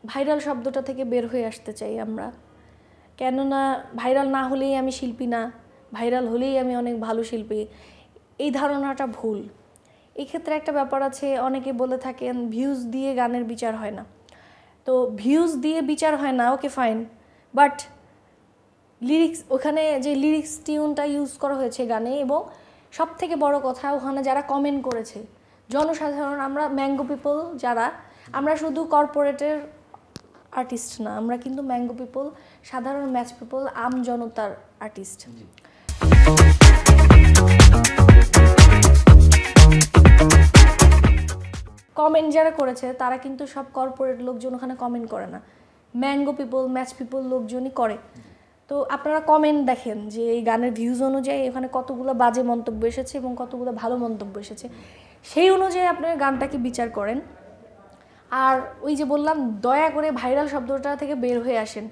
Viral শব্দটা থেকে বের হয়ে আসতে চাই আমরা। কেননা ভাইরাল না হলেই আমি শিল্পী না, ভাইরাল হলেই আমি অনেক ভালো শিল্পী, এই ধারণাটা ভুল। এই ক্ষেত্রে একটা ব্যাপার আছে, অনেকে বলে থাকেন ভিউজ দিয়ে গানের বিচার হয় না। তো ভিউজ দিয়ে বিচার হয় না, ওকে ফাইন, বাট লিরিক্স, ওখানে যে লিরিক্স টিউনটা ইউজ করা হয়েছে গানে, এবং সব থেকে বড় কথা ওখানে যারা কমেন্ট করেছে জনসাধারণ, আমরা ম্যাঙ্গো পিপল যারা, আমরা শুধু কর্পোরেটের আর্টিস্ট না, আমরা কিন্তু ম্যাঙ্গো পিপল, সাধারণ ম্যাচ পিপল, আম জনতার আর্টিস্ট। কমেন্ট যারা করেছে তারা কিন্তু সব কর্পোরেট লোকজন ওখানে কমেন্ট করে না, ম্যাঙ্গো পিপল, ম্যাচ পিপল লোকজনই করে। তো আপনারা কমেন্ট দেখেন যে এই গানের ভিউজ অনুযায়ী এখানে কতগুলো বাজে মন্তব্য এসেছে এবং কতগুলো ভালো মন্তব্য এসেছে, সেই অনুযায়ী আপনারা গানটাকে বিচার করেন। আর ওই যে বললাম, দয়া করে ভাইরাল শব্দটা থেকে বের হয়ে আসেন।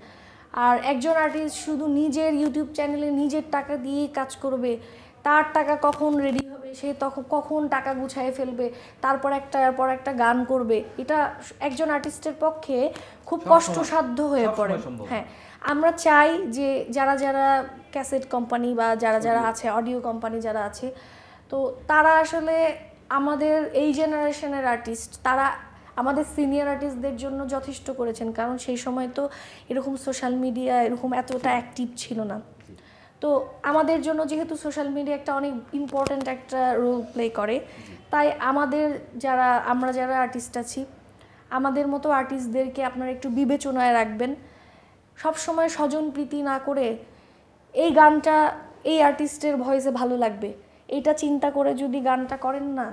আর একজন আর্টিস্ট শুধু নিজের ইউটিউব চ্যানেলে নিজের টাকা দিয়ে কাজ করবে, তার টাকা কখন রেডি হবে, সে তখন কখন টাকা গুছায় ফেলবে, তারপর একটা গান করবে, এটা একজন আর্টিস্টের পক্ষে খুব কষ্টসাধ্য হয়ে পড়ে। হ্যাঁ, আমরা চাই যে যারা যারা ক্যাসেট কোম্পানি বা যারা যারা আছে, অডিও কোম্পানি যারা আছে, তো তারা আসলে আমাদের এই জেনারেশনের আর্টিস্ট, তারা আমাদের সিনিয়র আর্টিস্টদের জন্য যথেষ্ট করেছেন, কারণ সেই সময় তো এরকম সোশ্যাল মিডিয়া এরকম এতটা অ্যাক্টিভ ছিল না। তো আমাদের জন্য যেহেতু সোশ্যাল মিডিয়া একটা অনেক ইম্পর্ট্যান্ট একটা রোল প্লে করে, তাই আমাদের আমরা যারা আর্টিস্ট আছি, আমাদের মতো আর্টিস্টদেরকে আপনারা একটু বিবেচনায় রাখবেন। সবসময় স্বজনপ্রীতি না করে এই গানটা এই আর্টিস্টের ভয়েসে ভালো লাগবে, এইটা চিন্তা করে যদি গানটা করেন না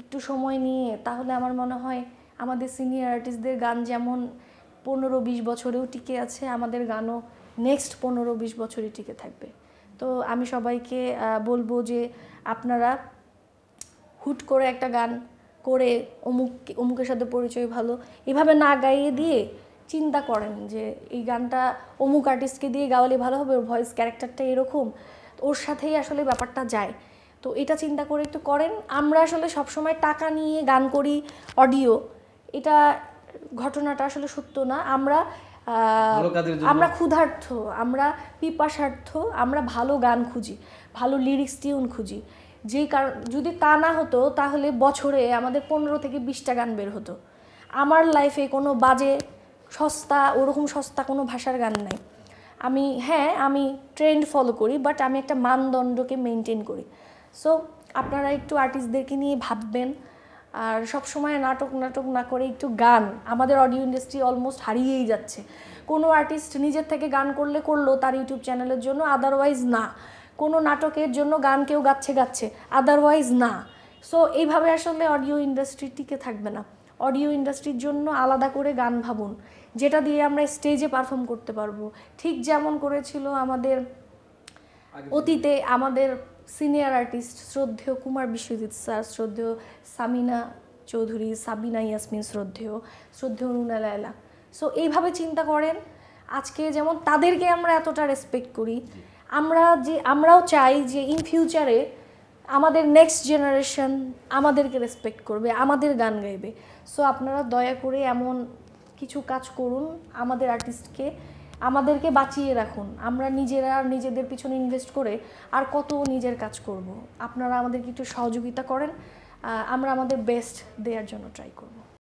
একটু সময় নিয়ে, তাহলে আমার মনে হয় আমাদের সিনিয়র আর্টিস্টদের গান যেমন 15-20 বছরেও টিকে আছে, আমাদের গানও নেক্সট 15-20 বছরই টিকে থাকবে। তো আমি সবাইকে বলবো যে আপনারা হুট করে একটা গান করে অমুকের সাথে পরিচয় ভালো এভাবে না গাইয়ে দিয়ে চিন্তা করেন যে এই গানটা অমুক আর্টিস্টকে দিয়ে গাওয়ালে ভালো হবে, ওর ভয়েস ক্যারেক্টারটা এরকম, ওর সাথেই আসলে ব্যাপারটা যায়। তো এটা চিন্তা করে একটু করেন। আমরা আসলে সবসময় টাকা নিয়ে গান করি অডিও, এটা ঘটনাটা আসলে সত্য না। আমরা ক্ষুধার্থ, আমরা পিপাসার্থ, আমরা ভালো গান খুঁজি, ভালো লিরিক্স টিউন খুঁজি। যেই কারণ যদি তা না হতো তাহলে বছরে আমাদের 15 থেকে 20টা গান বের হতো। আমার লাইফে কোনো বাজে সস্তা, ওরকম সস্তা কোনো ভাষার গান নাই। আমি ট্রেন্ড ফলো করি, বাট আমি একটা মানদণ্ডকে মেনটেন করি। সো আপনারা একটু আর্টিস্টদেরকে নিয়ে ভাববেন, আর সবসময় নাটক না করে একটু গান, আমাদের অডিও ইন্ডাস্ট্রি অলমোস্ট হারিয়েই যাচ্ছে। কোনো আর্টিস্ট নিজের থেকে গান করলো তার ইউটিউব চ্যানেলের জন্য, আদারওয়াইজ না। কোনো নাটকের জন্য গান কেউ গাচ্ছে, আদারওয়াইজ না। সো এইভাবে আসলে অডিও ইন্ডাস্ট্রি টিকে থাকবে না। অডিও ইন্ডাস্ট্রির জন্য আলাদা করে গান ভাবুন, যেটা দিয়ে আমরা স্টেজে পারফর্ম করতে পারবো, ঠিক যেমন করেছিল আমাদের অতীতে আমাদের সিনিয়র আর্টিস্ট শ্রদ্ধেয় কুমার বিশ্বজিৎ স্যার, শ্রদ্ধেয় সামিনা চৌধুরী, সাবিনা ইয়াসমিন শ্রদ্ধেয় রুনা লায়লা। সো এইভাবে চিন্তা করেন, আজকে যেমন তাদেরকে আমরা এতটা রেসপেক্ট করি, আমরাও চাই যে ইন ফিউচারে আমাদের নেক্সট জেনারেশন আমাদেরকে রেসপেক্ট করবে, আমাদের গান গাইবে। সো আপনারা দয়া করে এমন কিছু কাজ করুন, আমাদের আর্টিস্টকে, আমাদেরকে বাঁচিয়ে রাখুন। আমরা নিজেদের পিছনে ইনভেস্ট করে আর কত নিজের কাজ করব। আপনারা আমাদেরকে একটু সহযোগিতা করেন, আমরা আমাদের বেস্ট দেওয়ার জন্য ট্রাই করব।